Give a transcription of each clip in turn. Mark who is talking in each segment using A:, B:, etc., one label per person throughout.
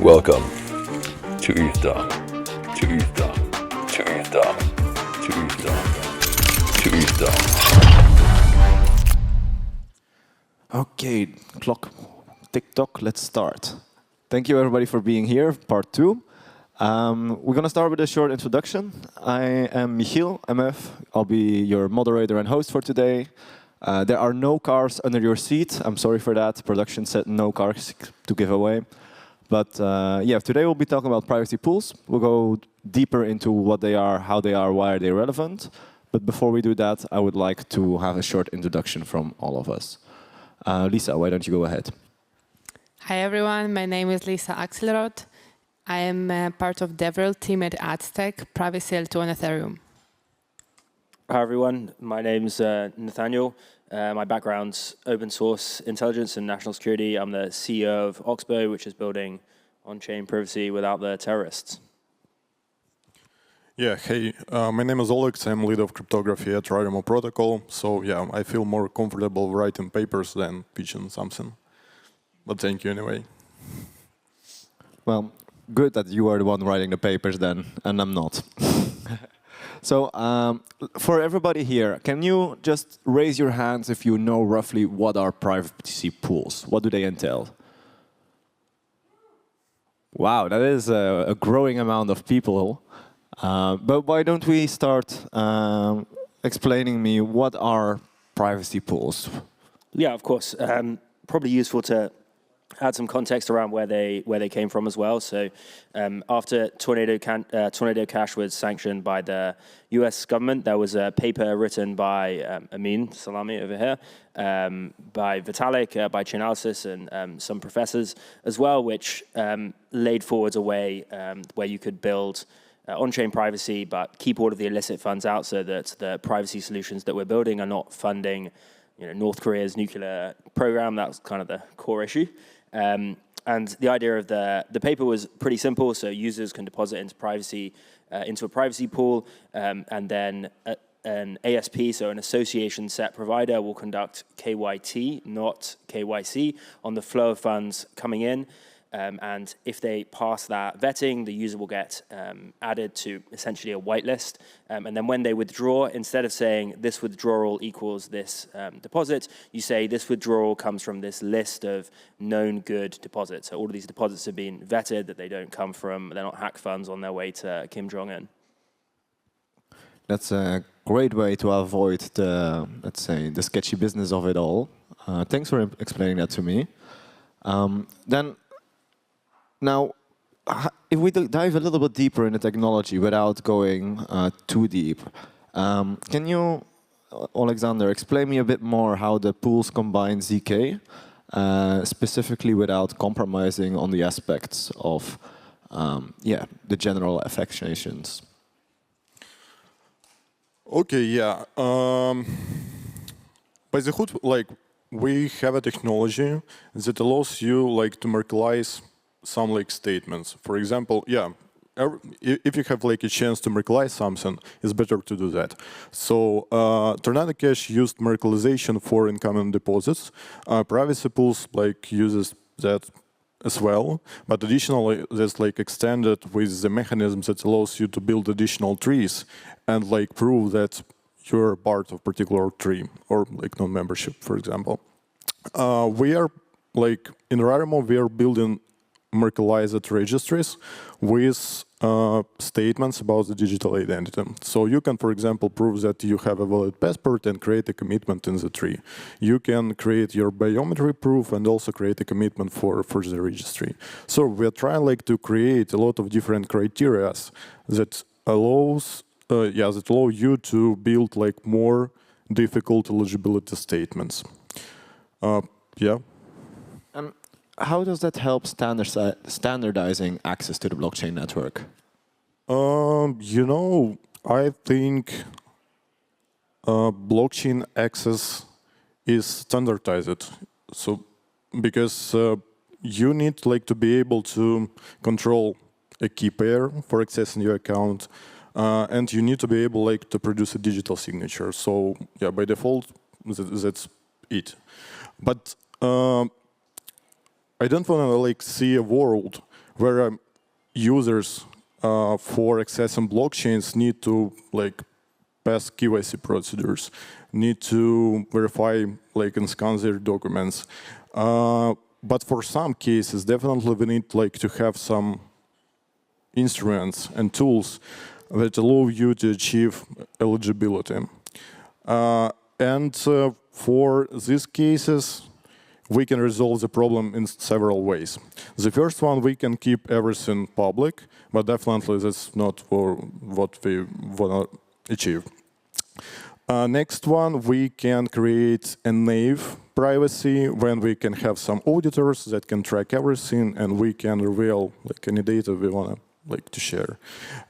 A: Welcome to ETHDam, to ETHDam, to ETHDam, to ETHDam, to ETHDam.
B: Okay, clock, tick-tock, let's start. Thank you everybody for being here, part 2. We're going to start with a short introduction. I am Michiel, MF. I'll be your moderator and host for today. There are no cars under your seat. I'm sorry for that. Production said no cars to give away. But yeah, today we'll be talking about privacy pools. We'll go deeper into what they are, how they are, why are they relevant. But before we do that, I would like to have a short introduction from all of us. Lisa, why don't you go ahead?
C: Hi everyone, my name is Lisa Axelrod. I am part of DevRel team at Aztec, Privacy L2 on Ethereum.
D: Hi everyone, my name's Nathaniel. My background's open source intelligence and national security. I'm the CEO of Oxbow, which is building on-chain privacy without the terrorists.
E: Yeah, hey, my name is Alex. I'm lead of cryptography at Rotterdam Protocol. So yeah, I feel more comfortable writing papers than pitching something. But thank you anyway.
B: Well, good that you are the one writing the papers then, and I'm not. So, for everybody here, can you just raise your hands if you know roughly what are privacy pools? What do they entail? Wow, that is a growing amount of people. But why don't we start explaining me what are privacy pools?
D: Yeah, of course. Probably useful to add some context around where they came from as well. So after Tornado Cash was sanctioned by the US government, there was a paper written by Amin Salami over here, by Vitalik, by Chainalysis, and some professors as well, which laid forward a way where you could build on-chain privacy, but keep all of the illicit funds out so that the privacy solutions that we're building are not funding North Korea's nuclear program. That was kind of the core issue. And the idea of the paper was pretty simple. So users can deposit into a privacy pool, and then an ASP, so an association set provider, will conduct KYT, not KYC, on the flow of funds coming in. And if they pass that vetting, the user will get added to essentially a whitelist. And then when they withdraw, instead of saying this withdrawal equals this deposit, you say this withdrawal comes from this list of known good deposits. So all of these deposits have been vetted, that they don't come from, they're not hack funds on their way to Kim Jong-un.
B: That's a great way to avoid the, let's say, the sketchy business of it all. Thanks for explaining that to me. Now, if we dive a little bit deeper in the technology without going too deep, can you, Alexander, explain me a bit more how the pools combine ZK, specifically without compromising on the aspects of the general affectations?
E: Okay, yeah. By the hood, we have a technology that allows you to Merkleize some statements. For example, if you have a chance to Merkleize something, it's better to do that. So Tornado Cash used Merkelization for incoming deposits. Privacy pools uses that as well, but additionally that's extended with the mechanism that allows you to build additional trees and prove that you're part of particular tree or non-membership, for example. We are in Raramo, we are building Merkelized registries with statements about the digital identity. So you can, for example, prove that you have a valid passport and create a commitment in the tree. You can create your biometry proof and also create a commitment for the registry. So we're trying to create a lot of different criteria that allows that allow you to build more difficult eligibility statements.
B: How does that help standardizing access to the blockchain network?
E: I think blockchain access is standardized. So, because you need to be able to control a key pair for accessing your account, and you need to be able to produce a digital signature. So, yeah, by default, that's it. But I don't want to see a world where users for accessing blockchains need to pass KYC procedures, need to verify and scan their documents. But for some cases, definitely we need to have some instruments and tools that allow you to achieve eligibility. And for these cases, we can resolve the problem in several ways. The first one, we can keep everything public, but definitely that's not for what we want to achieve. Next one, we can create a naive privacy when we can have some auditors that can track everything, and we can reveal any data we want to share.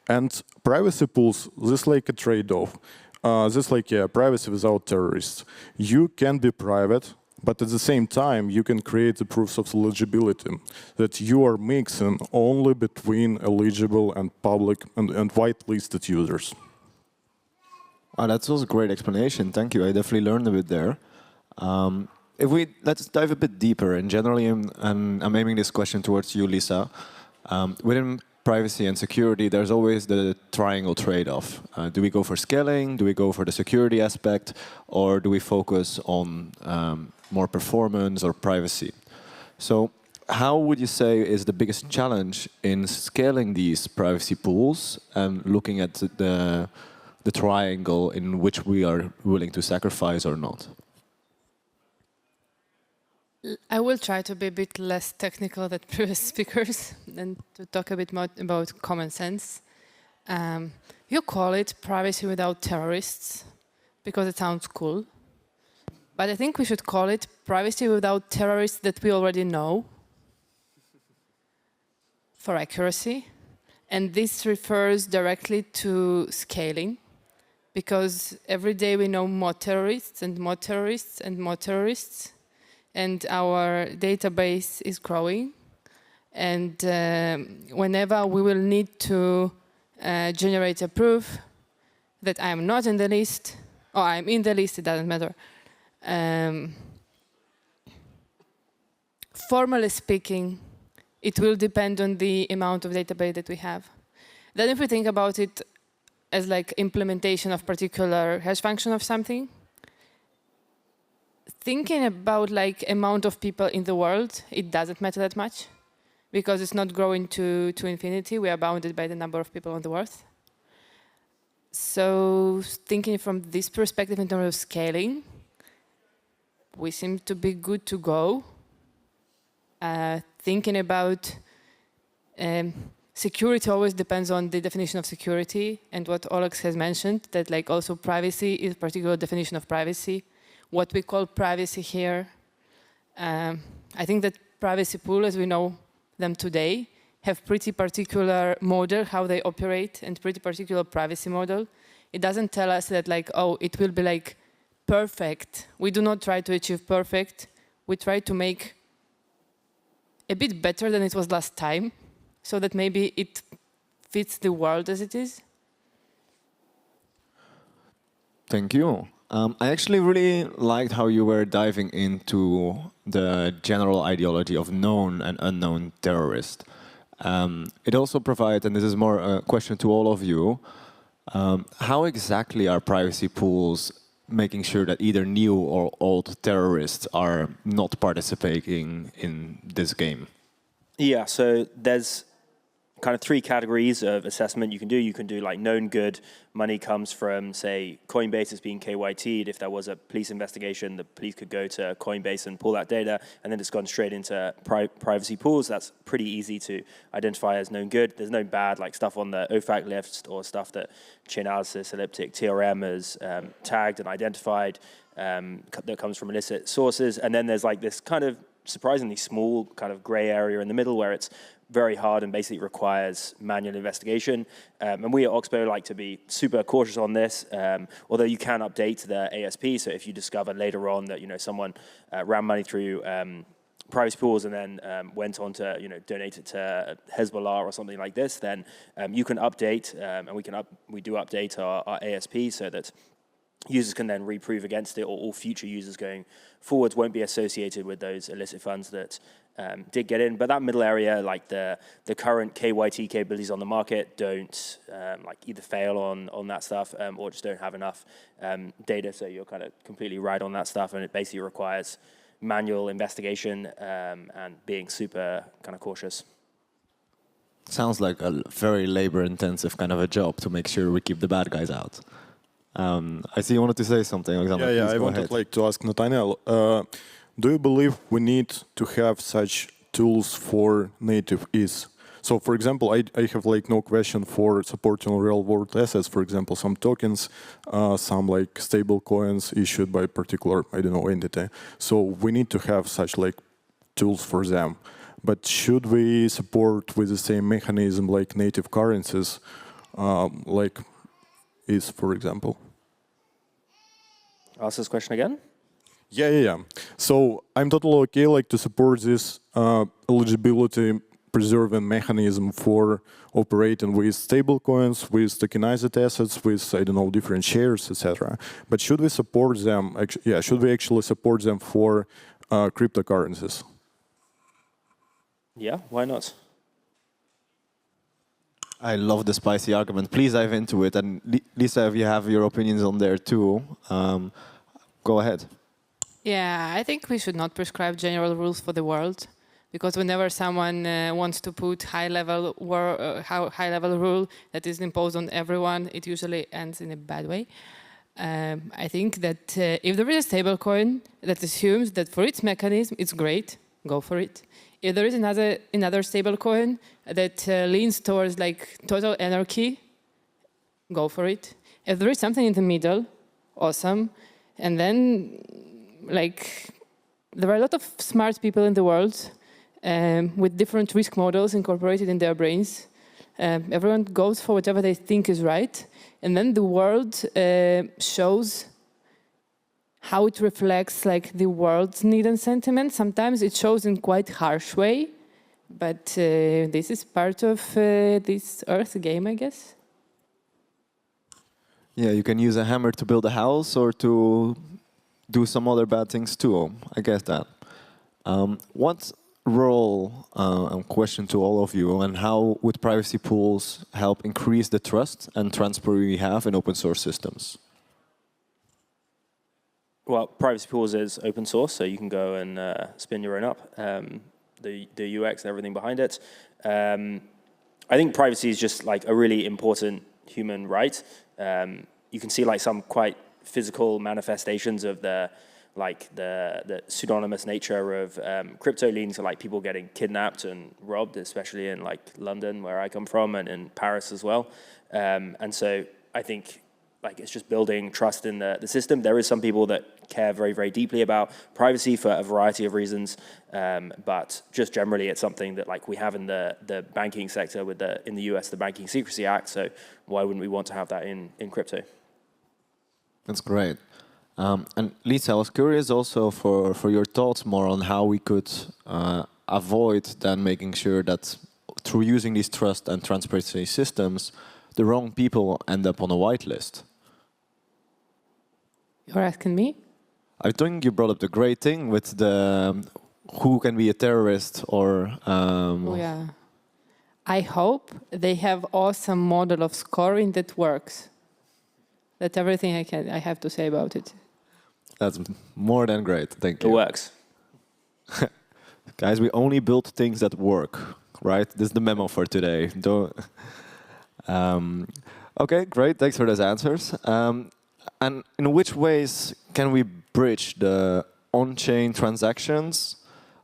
E: And privacy pools, this a trade-off. This privacy without terrorists. You can be private, but at the same time, you can create the proofs of eligibility that you are mixing only between eligible and public and whitelisted users.
B: Oh, that was a great explanation. Thank you. I definitely learned a bit there. Let's dive a bit deeper. And generally, I'm aiming this question towards you, Lisa. Within privacy and security, there's always the triangle trade-off. Do we go for scaling? Do we go for the security aspect? Or do we focus on more performance or privacy? So how would you say is the biggest challenge in scaling these privacy pools and looking at the triangle in which we are willing to sacrifice or not?
C: I will try to be a bit less technical than previous speakers and to talk a bit more about common sense. You call it privacy without terrorists because it sounds cool. But I think we should call it privacy without terrorists that we already know for accuracy. And this refers directly to scaling, because every day we know more terrorists and more terrorists and more terrorists, and our database is growing. And whenever we will need to generate a proof that I am not in the list, or I'm in the list, it doesn't matter. Formally speaking, it will depend on the amount of database that we have. Then if we think about it as implementation of particular hash function of something, thinking about amount of people in the world, it doesn't matter that much because it's not growing to infinity. We are bounded by the number of people on the earth. So thinking from this perspective in terms of scaling, we seem to be good to go. Thinking about security always depends on the definition of security, and what Alex has mentioned, that also privacy is a particular definition of privacy. What we call privacy here, I think that privacy pool, as we know them today, have pretty particular model, how they operate, and pretty particular privacy model. It doesn't tell us that oh, it will be perfect. We do not try to achieve perfect. We try to make a bit better than it was last time, so that maybe it fits the world as it is.
B: Thank you. I actually really liked how you were diving into the general ideology of known and unknown terrorist. It also provides, and this is more a question to all of you, how exactly are privacy pools making sure that either new or old terrorists are not participating in this game?
D: Yeah, so there's kind of three categories of assessment you can do. You can do known good. Money comes from, say, Coinbase is being KYT'd. If there was a police investigation, the police could go to Coinbase and pull that data, and then it's gone straight into privacy pools. That's pretty easy to identify as known good. There's no bad stuff on the OFAC list or stuff that Chainalysis, Elliptic, TRM has tagged and identified that comes from illicit sources. And then there's this kind of surprisingly small kind of gray area in the middle where it's very hard and basically requires manual investigation. And we at Oxbow like to be super cautious on this, although you can update the ASP. So if you discover later on that someone ran money through privacy pools and then went on to donate it to Hezbollah or something like this, then you can update, and we do update our ASP so that users can then reprove against it, or all future users going forwards won't be associated with those illicit funds that did get in. But that middle area, like the current KYT capabilities on the market, don't like either fail on that stuff or just don't have enough data. So you're kind of completely right on that stuff, and it basically requires manual investigation and being super kind of cautious.
B: Sounds like a very labor-intensive kind of a job to make sure we keep the bad guys out. I see you wanted to say something, Alexander.
E: Yeah,
B: Please
E: I
B: go
E: wanted
B: ahead.
E: to ask Nathaniel, do you believe we need to have such tools for native ETH? So, for example, I have like no question for supporting real-world assets. For example, some tokens, some like stable coins issued by a particular, I don't know, entity. So we need to have such like tools for them. But should we support with the same mechanism like native currencies, like ETH, for example?
D: Ask this question again.
E: Yeah. So I'm totally okay like to support this eligibility preserving mechanism for operating with stable coins, with tokenized assets, with, I don't know, different shares, etc. But should we support them? Should we actually support them for cryptocurrencies?
D: Yeah, why not?
B: I love the spicy argument. Please dive into it. And Lisa, if you have your opinions on there too, go ahead.
C: Yeah, I think we should not prescribe general rules for the world, because whenever someone wants to put high-level rule that is imposed on everyone, it usually ends in a bad way. I think that if there is a stablecoin that assumes that for its mechanism it's great, go for it. If there is another stablecoin that leans towards like total anarchy, go for it. If there is something in the middle, awesome. And then, like, there are a lot of smart people in the world with different risk models incorporated in their brains. Everyone goes for whatever they think is right. And then the world shows how it reflects like the world's need and sentiment. Sometimes it shows in quite harsh way, but this is part of this Earth game, I guess.
B: Yeah, you can use a hammer to build a house or to do some other bad things too. I guess that. What role, question to all of you, and how would privacy pools help increase the trust and transparency we have in open source systems?
D: Well, privacy pools is open source, so you can go and spin your own up. The UX and everything behind it. I think privacy is just like a really important human right. You can see like some quite physical manifestations of the pseudonymous nature of crypto, leading to like people getting kidnapped and robbed, especially in like London, where I come from, and in Paris as well. And so I think like it's just building trust in the system. There is some people that care very, very deeply about privacy for a variety of reasons, but just generally it's something that like we have in the banking sector with in the US, the Banking Secrecy Act. So why wouldn't we want to have that in crypto?
B: That's great. And Lisa, I was curious also for your thoughts more on how we could avoid then making sure that through using these trust and transparency systems, the wrong people end up on a whitelist.
C: You're asking me?
B: I think you brought up the great thing with the who can be a terrorist or...
C: Oh, yeah. I hope they have awesome model of scoring that works. That's everything I have to say about it.
B: That's more than great. Thank you.
D: It works.
B: Guys, we only build things that work, right? This is the memo for today. Don't... Okay, great. Thanks for those answers. And in which ways can we bridge the on-chain transactions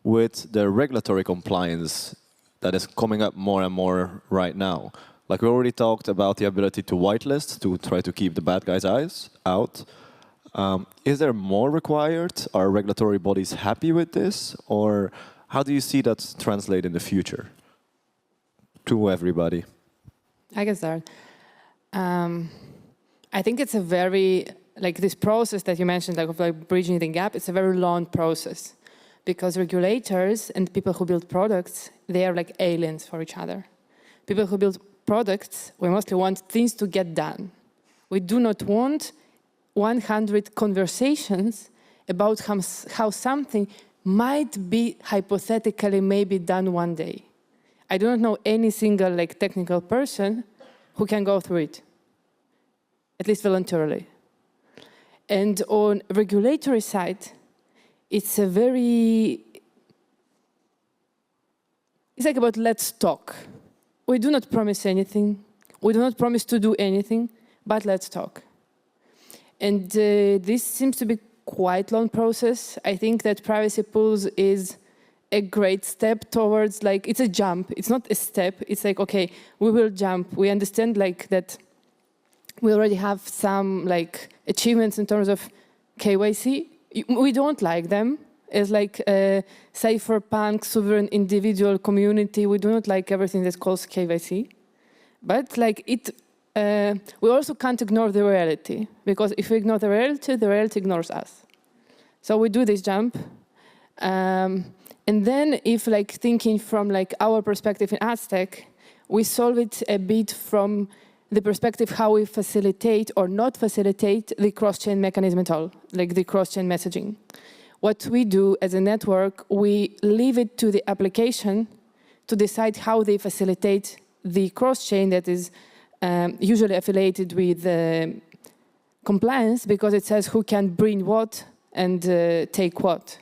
B: with the regulatory compliance that is coming up more and more right now? Like we already talked about the ability to whitelist, to try to keep the bad guys' eyes out. Is there more required? Are regulatory bodies happy with this? Or how do you see that translate in the future? To everybody.
C: I can start. I think it's a very, like this process that you mentioned, like of like bridging the gap, it's a very long process. Because regulators and people who build products, they are like aliens for each other. People who build products, we mostly want things to get done. We do not want 100 conversations about how something might be hypothetically maybe done one day. I do not know any single like technical person who can go through it, at least voluntarily. And on regulatory side, it's like about let's talk. We do not promise anything. We do not promise to do anything, but let's talk. And this seems to be quite long process. I think that privacy pools is a great step towards, like, it's a jump. It's not a step. It's like, okay, we will jump. We understand like that we already have some like achievements in terms of KYC. We don't like them. It's like a cypherpunk, sovereign individual community. We do not like everything that calls KYC. But like we also can't ignore the reality, because if we ignore the reality ignores us. So we do this jump. And then if like thinking from like our perspective in AdStack, we solve it a bit from the perspective how we facilitate or not facilitate the cross-chain mechanism at all, like the cross-chain messaging. What we do as a network, we leave it to the application to decide how they facilitate the cross-chain that is usually affiliated with compliance, because it says who can bring what and take what.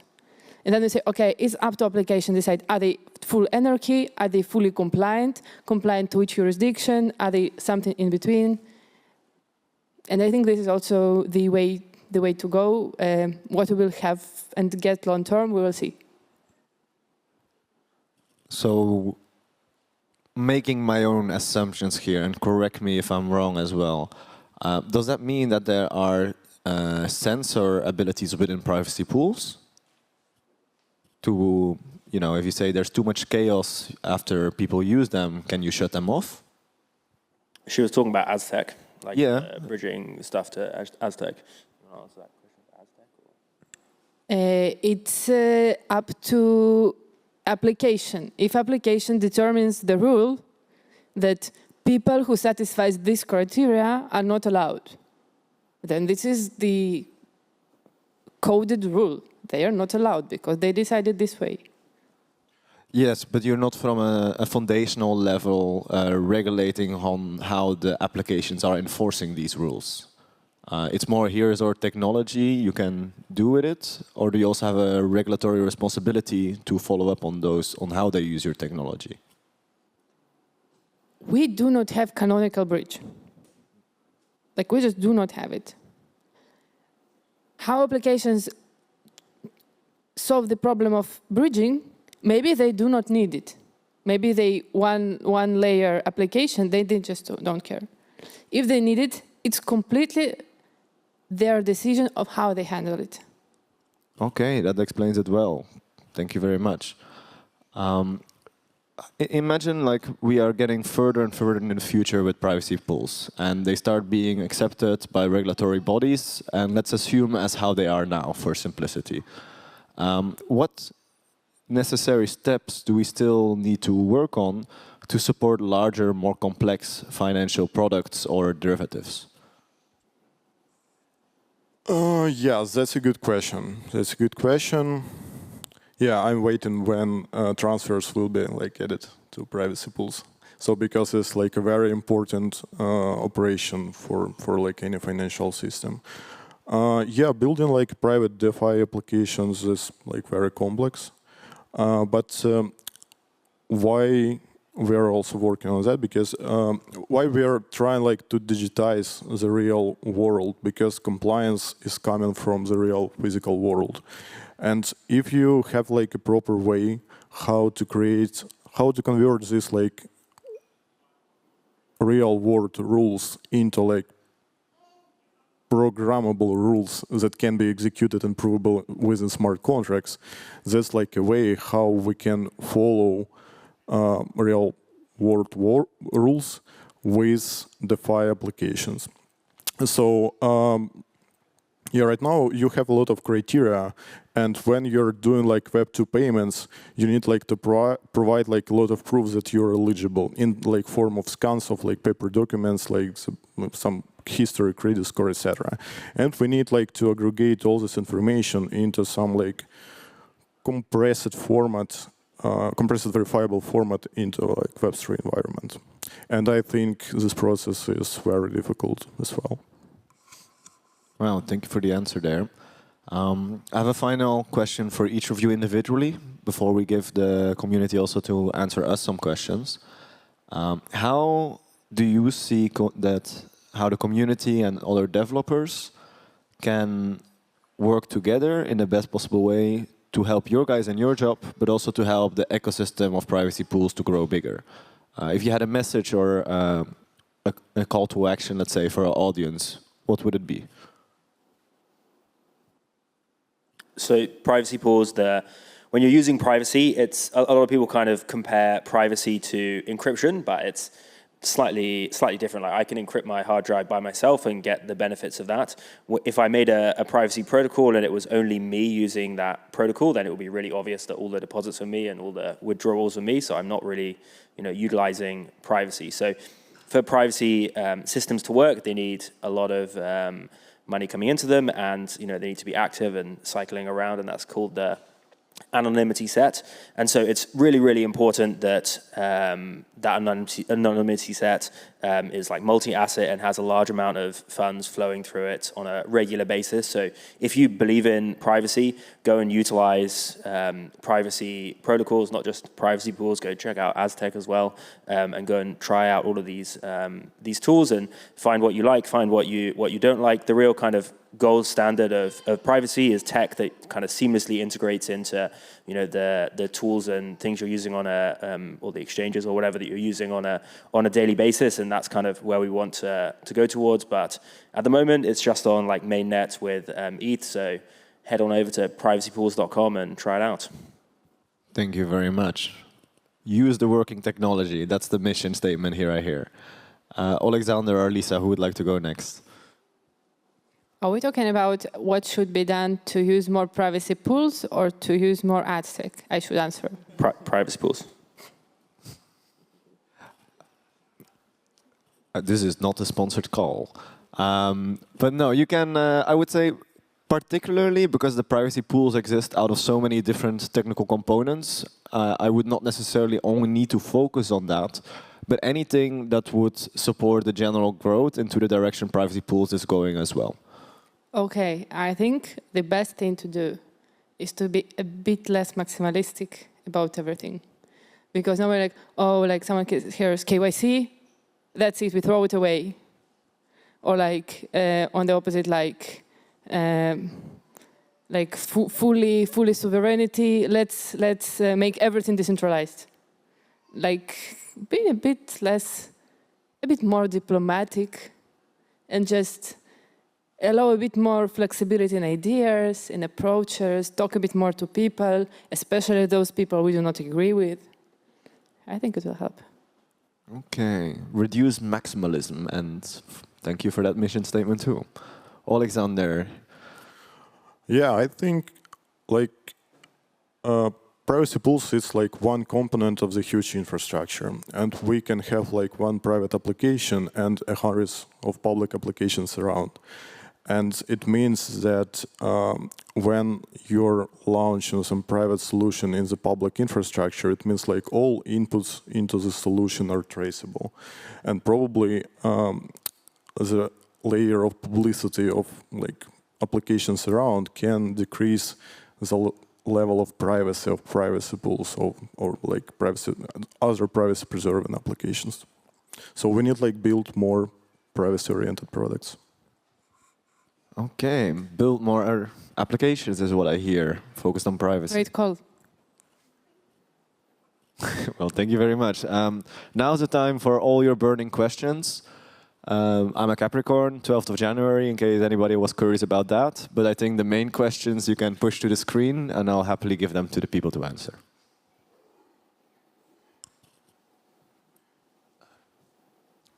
C: And then we say, okay, it's up to application to decide, are they full anarchy? Are they fully compliant? Compliant to which jurisdiction? Are they something in between? And I think this is also the way to go. What we will have and get long term, we will see.
B: So, making my own assumptions here, and correct me if I'm wrong as well, does that mean that there are censor abilities within privacy pools? To, you know, if you say there's too much chaos after people use them, can you shut them off?
D: She was talking about AdStack, like bridging stuff to AdStack. You want to answer that question for AdStack?
C: It's up to application. If application determines the rule that people who satisfy this criteria are not allowed, then this is the coded rule. They are not allowed because they decided this way.
B: Yes, but you're not from a foundational level regulating on how the applications are enforcing these rules. It's more, here's our technology, you can do with it, or do you also have a regulatory responsibility to follow up on those, on how they use your technology?
C: We do not have canonical bridge. Like, we just do not have it. How applications solve the problem of bridging, maybe they do not need it. Maybe they one layer application, they just don't care. If they need it, it's completely their decision of how they handle it.
B: Okay, that explains it well. Thank you very much. Imagine like we are getting further and further in the future with privacy pools, and they start being accepted by regulatory bodies, and let's assume as how they are now for simplicity. What necessary steps do we still need to work on to support larger, more complex financial products or derivatives?
E: Yes, that's a good question. That's a good question. Yeah, I'm waiting when transfers will be like added to privacy pools. So because it's like a very important operation for like any financial system. Yeah, building like private DeFi applications is like very complex. But why we are also working on that? Because why we are trying like to digitize the real world? Because compliance is coming from the real physical world. And if you have like a proper way how to convert these like real world rules into like programmable rules that can be executed and provable within smart contracts, that's like a way how we can follow real world rules with DeFi applications. So yeah, right now you have a lot of criteria, and when you're doing like Web2 payments, you need like to provide like a lot of proofs that you're eligible in like form of scans of like paper documents, like some history, credit score, etc. And we need like to aggregate all this information into some like compressed format, compressed verifiable format into like Web3 environment. And I think this process is very difficult as well.
B: Well, thank you for the answer there. I have a final question for each of you individually before we give the community also to answer us some questions. How do you see how the community and other developers can work together in the best possible way to help your guys in your job, but also to help the ecosystem of privacy pools to grow bigger? If you had a message or a call to action, let's say, for our audience, what would it be?
D: So privacy pools, when you're using privacy, it's a lot of people kind of compare privacy to encryption, but it's slightly different. Like I can encrypt my hard drive by myself and get the benefits of that. If I made a privacy protocol and it was only me using that protocol, then it would be really obvious that all the deposits are me and all the withdrawals are me. So I'm not really, utilizing privacy. So for privacy systems to work, they need a lot of money coming into them, and they need to be active and cycling around, and that's called the anonymity set. And so it's really, really important that that anonymity set is like multi-asset and has a large amount of funds flowing through it on a regular basis. So if you believe in privacy, go and utilize privacy protocols, not just privacy pools. Go check out Aztec as well, and go and try out all of these tools and find what you like, find what you don't like. The real kind of gold standard of privacy is tech that kind of seamlessly integrates into the tools and things you're using on or the exchanges or whatever that you're using on a daily basis, and that's kind of where we want to go towards. But at the moment, it's just on like mainnet with ETH. So head on over to privacypools.com and try it out.
B: Thank you very much. Use the working technology. That's the mission statement here, I hear. Alexander or Lisa, who would like to go next?
C: Are we talking about what should be done to use more privacy pools or to use more Aztec? I should answer.
D: Privacy pools.
B: This is not a sponsored call. But no, you can, I would say, particularly because the privacy pools exist out of so many different technical components, I would not necessarily only need to focus on that, but anything that would support the general growth into the direction privacy pools is going as well. Okay, I think the best thing to do is to be a bit less maximalistic about everything. Because now we're like, oh, like someone hears KYC, that's it, we throw it away. Or like on the opposite, like fully sovereignty, let's make everything decentralized. Like being a bit more diplomatic and just allow a bit more flexibility in ideas, in approaches, talk a bit more to people, especially those people we do not agree with. I think it will help. Okay, reduce maximalism, and thank you for that mission statement too. Alexander.
E: Yeah, I think like privacy pools is like one component of the huge infrastructure, and we can have like one private application and hundreds of public applications around. And it means that when you're launching some private solution in the public infrastructure, it means like all inputs into the solution are traceable. And probably the layer of publicity of like applications around can decrease the level of privacy pools or like other privacy preserving applications. So we need like build more privacy oriented products.
B: Okay, build more applications is what I hear, focused on privacy.
C: Great call.
B: Well, thank you very much. Now's the time for all your burning questions. I'm a Capricorn, 12th of January, in case anybody was curious about that. But I think the main questions you can push to the screen, and I'll happily give them to the people to answer.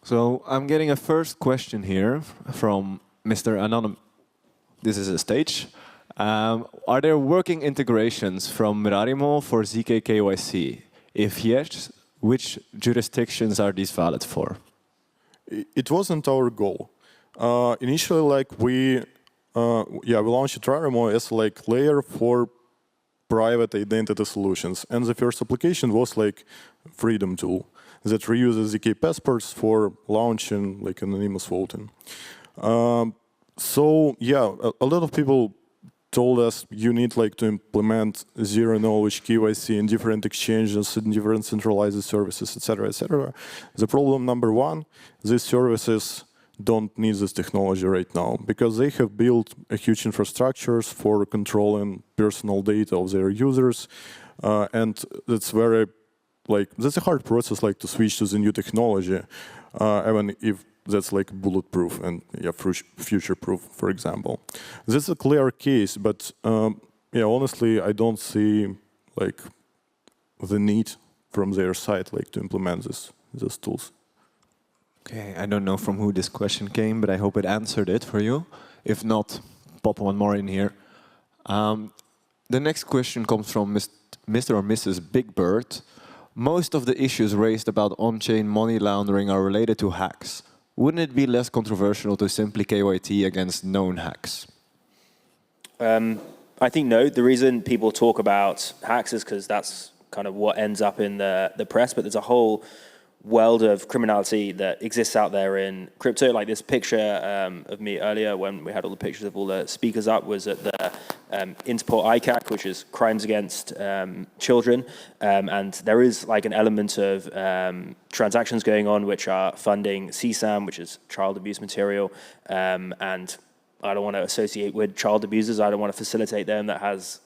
B: So I'm getting a first question here from Mr. Anonymous. This is a stage. Are there working integrations from Merarimo for ZK KYC? If yes, which jurisdictions are these valid for?
E: It wasn't our goal. Initially, like we launched Merarimo as like layer for private identity solutions. And the first application was like Freedom tool that reuses ZK passports for launching like anonymous voting. So yeah, a lot of people told us you need like to implement zero-knowledge KYC in different exchanges, in different centralized services, etc., etc. The problem number one, these services don't need this technology right now because they have built a huge infrastructures for controlling personal data of their users, and that's very that's a hard process like to switch to the new technology, even if that's like bulletproof and yeah, future-proof, for example. This is a clear case, but yeah, honestly, I don't see like the need from their side like to implement these tools.
B: Okay, I don't know from who this question came, but I hope it answered it for you. If not, pop one more in here. The next question comes from Mr. or Mrs. Big Bird. Most of the issues raised about on-chain money laundering are related to hacks. Wouldn't it be less controversial to simply KYT against known hacks?
D: I think no. The reason people talk about hacks is because that's kind of what ends up in the press, but there's a whole world of criminality that exists out there in crypto. Like this picture of me earlier when we had all the pictures of all the speakers up was at the Interpol ICAC, which is crimes against children. And there is like an element of transactions going on which are funding CSAM, which is child abuse material. And I don't want to associate with child abusers. I don't want to facilitate them. That has,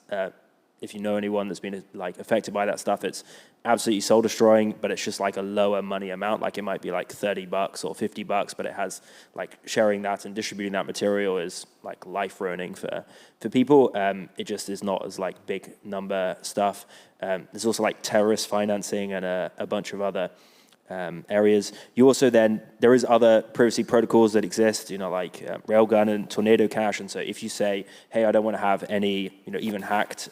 D: if you know anyone that's been like affected by that stuff, it's absolutely soul destroying, but it's just like a lower money amount. Like it might be like $30 or $50, but it has like sharing that and distributing that material is like life ruining for people. It just is not as like big number stuff. There's also like terrorist financing and a bunch of other areas. You also then, there is other privacy protocols that exist, you know, like Railgun and Tornado Cash. And so if you say, hey, I don't want to have any, you know, even hacked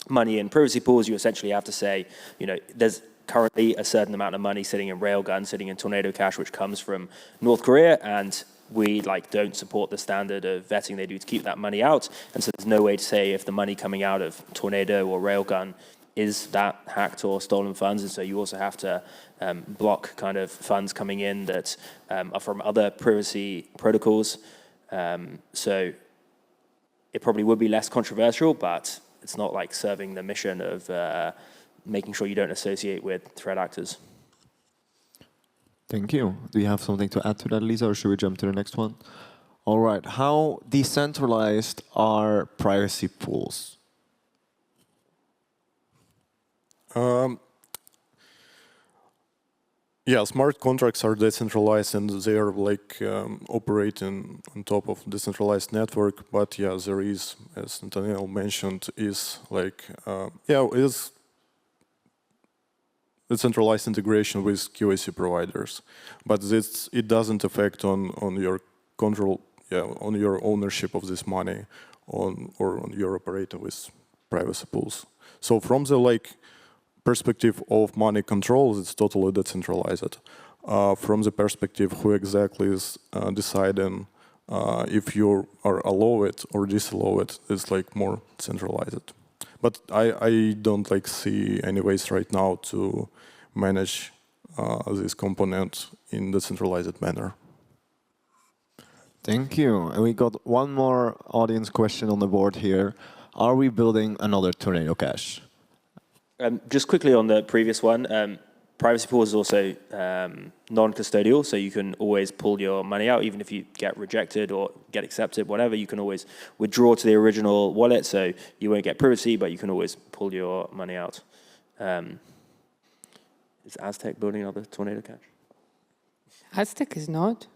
D: money in privacy pools, you essentially have to say, you know, there's currently a certain amount of money sitting in Railgun, sitting in Tornado Cash, which comes from North Korea, and we like don't support the standard of vetting they do to keep that money out. And so there's no way to say if the money coming out of Tornado or Railgun is that hacked or stolen funds. And so you also have to block kind of funds coming in that are from other privacy protocols. So it probably would be less controversial, but it's not like serving the mission of making sure you don't associate with threat actors.
B: Thank you. Do you have something to add to that, Lisa, or should we jump to the next one? All right. How decentralized are privacy pools?
E: Yeah, smart contracts are decentralized and they are like operating on top of decentralized network. But yeah, there is, as Nathaniel mentioned, is like is decentralized integration with KYC providers. But it doesn't affect on your control, on your ownership of this money, or on your operating with privacy pools. So from the perspective of money controls, it's totally decentralized. From the perspective who exactly is deciding if you are allow it or disallow it, it's like more centralized. But I don't see any ways right now to manage this component in decentralized manner.
B: Thank you. And we got one more audience question on the board here. Are we building another Tornado Cash?
D: Just quickly on the previous one, privacy pool is also non-custodial, so you can always pull your money out, even if you get rejected or get accepted, whatever, you can always withdraw to the original wallet, so you won't get privacy, but you can always pull your money out. Is Aztec building another Tornado Cash?
C: Aztec is not.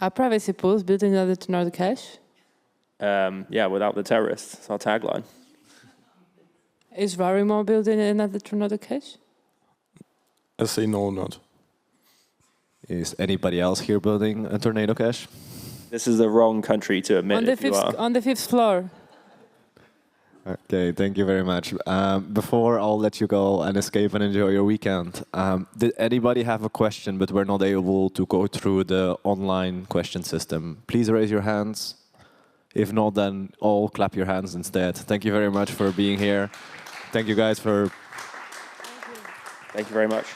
C: Are privacy pools building another Tornado Cash?
D: Yeah, without the terrorists. That's our tagline.
C: Is Rarimore building another Tornado Cash?
E: I say no, not.
B: Is anybody else here building a Tornado Cash?
D: This is the wrong country to admit if you are.
C: On the fifth floor.
B: Okay, thank you very much. Before I'll let you go and escape and enjoy your weekend, did anybody have a question but were not able to go through the online question system? Please raise your hands. If not, then all clap your hands instead. Thank you very much for being here. Thank you guys for...
D: Thank you very much.